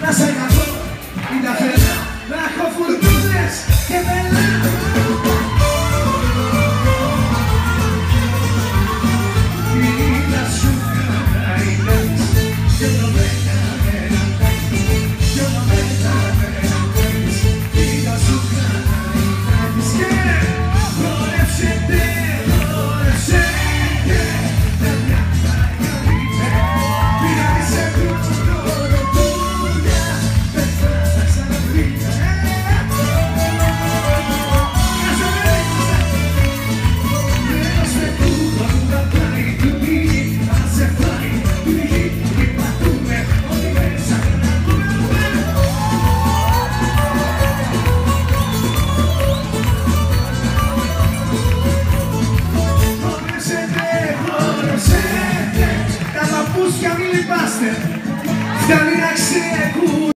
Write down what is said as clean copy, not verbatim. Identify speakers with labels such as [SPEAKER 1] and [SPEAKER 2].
[SPEAKER 1] να σε αγαπώ, μην τα θέλω, να έχω φουρτούνες και μελά. Τα παπούτσια μην λυπάστε, φτάνει να ξέρετε.